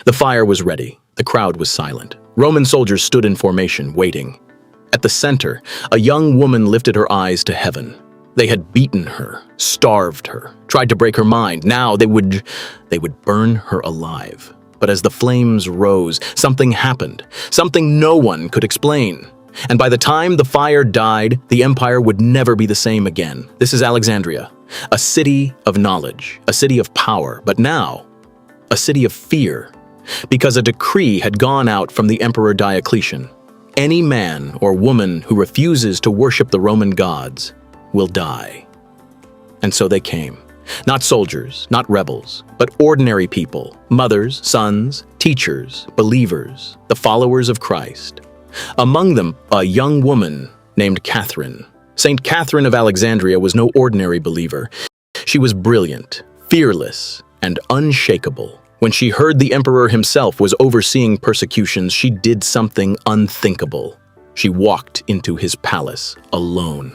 The fire was ready. The crowd was silent. Roman soldiers stood in formation, waiting. At the center, a young woman lifted her eyes to heaven. They had beaten her, starved her, tried to break her mind. Now they would burn her alive. But as the flames rose, something happened, something no one could explain. And by the time the fire died, the empire would never be the same again. This is Alexandria, a city of knowledge, a city of power, but now a city of fear, because a decree had gone out from the Emperor Diocletian. Any man or woman who refuses to worship the Roman gods will die. And so they came. Not soldiers, not rebels, but ordinary people, mothers, sons, teachers, believers, the followers of Christ. Among them, a young woman named Catherine. Saint Catherine of Alexandria was no ordinary believer. She was brilliant, fearless, and unshakable. When she heard the emperor himself was overseeing persecutions, she did something unthinkable. She walked into his palace alone.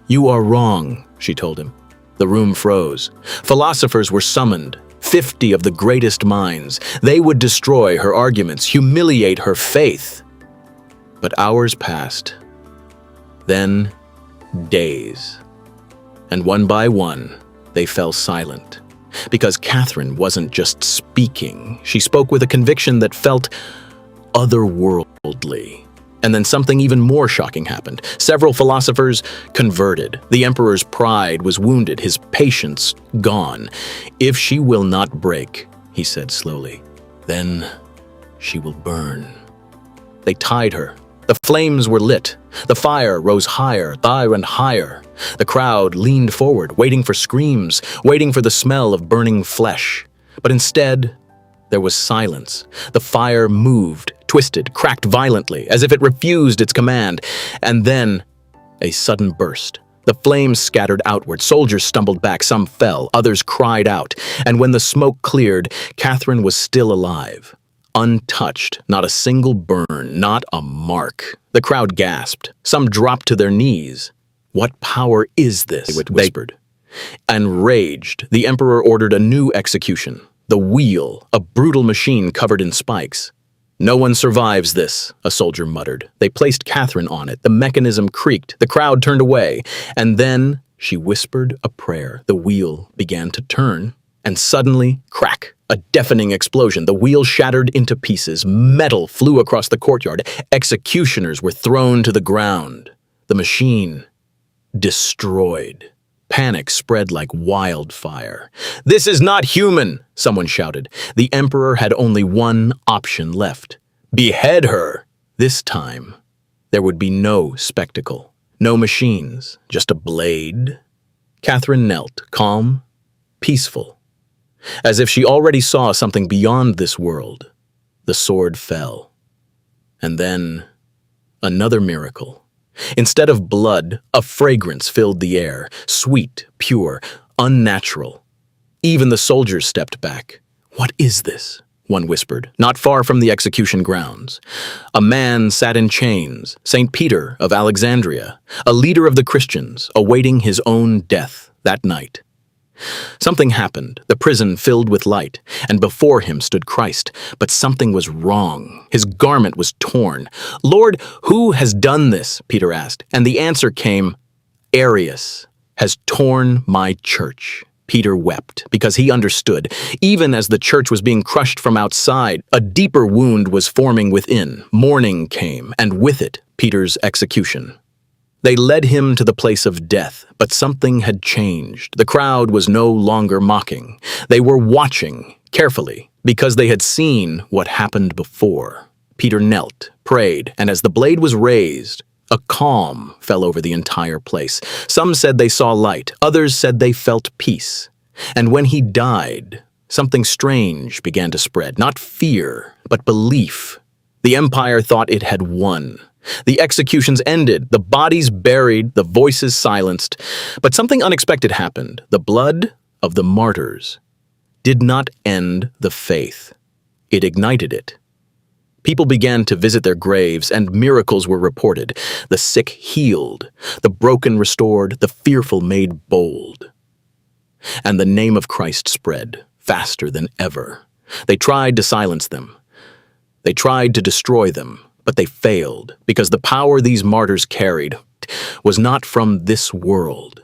"You are wrong," she told him. The room froze. Philosophers were summoned, 50 of the greatest minds. They would destroy her arguments, humiliate her faith. But hours passed. Then days. And one by one, they fell silent. Because Catherine wasn't just speaking. She spoke with a conviction that felt otherworldly. And then something even more shocking happened. Several philosophers converted. The emperor's pride was wounded, his patience gone. "If she will not break," he said slowly, "then she will burn." They tied her. The flames were lit. The fire rose higher and higher. The crowd leaned forward, waiting for screams, waiting for the smell of burning flesh. But instead, there was silence. The fire moved, twisted, cracked violently, as if it refused its command. And then, a sudden burst. The flames scattered outward. Soldiers stumbled back. Some fell. Others cried out. And when the smoke cleared, Catherine was still alive. Untouched, not a single burn, not a mark. The crowd gasped. Some dropped to their knees. "What power is this?" they whispered. Enraged, the emperor ordered a new execution. The wheel, a brutal machine covered in spikes. "No one survives this," a soldier muttered. They placed Catherine on it. The mechanism creaked. The crowd turned away. And then she whispered a prayer. The wheel began to turn. And suddenly, crack, a deafening explosion. The wheel shattered into pieces. Metal flew across the courtyard. Executioners were thrown to the ground. The machine destroyed. Panic spread like wildfire. "This is not human," someone shouted. The emperor had only one option left. Behead her. This time, there would be no spectacle, no machines, just a blade. Catherine knelt, calm, peaceful, as if she already saw something beyond this world. The sword fell. And then, another miracle. Instead of blood, a fragrance filled the air, sweet, pure, unnatural. Even the soldiers stepped back. "What is this?" one whispered, not far from the execution grounds. A man sat in chains, St. Peter of Alexandria, a leader of the Christians, awaiting his own death that night. Something happened, the prison filled with light, and before him stood Christ. But something was wrong. His garment was torn. "Lord, who has done this?" Peter asked. And the answer came, "Arius has torn my church." Peter wept, because he understood. Even as the church was being crushed from outside, a deeper wound was forming within. Morning came, and with it, Peter's execution. They led him to the place of death, but something had changed. The crowd was no longer mocking. They were watching, carefully, because they had seen what happened before. Peter knelt, prayed, and as the blade was raised, a calm fell over the entire place. Some said they saw light, others said they felt peace. And when he died, something strange began to spread, not fear, but belief. The empire thought it had won. The executions ended, the bodies buried, the voices silenced. But something unexpected happened. The blood of the martyrs did not end the faith. It ignited it. People began to visit their graves, and miracles were reported. The sick healed, the broken restored, the fearful made bold. And the name of Christ spread faster than ever. They tried to silence them. They tried to destroy them, but they failed because the power these martyrs carried was not from this world.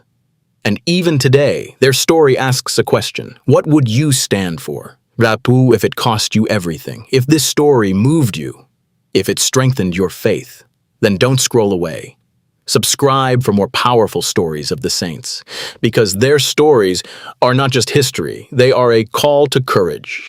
And even today, their story asks a question. What would you stand for? Rapu, if it cost you everything, if this story moved you, if it strengthened your faith, then don't scroll away. Subscribe for more powerful stories of the saints, because their stories are not just history, they are a call to courage.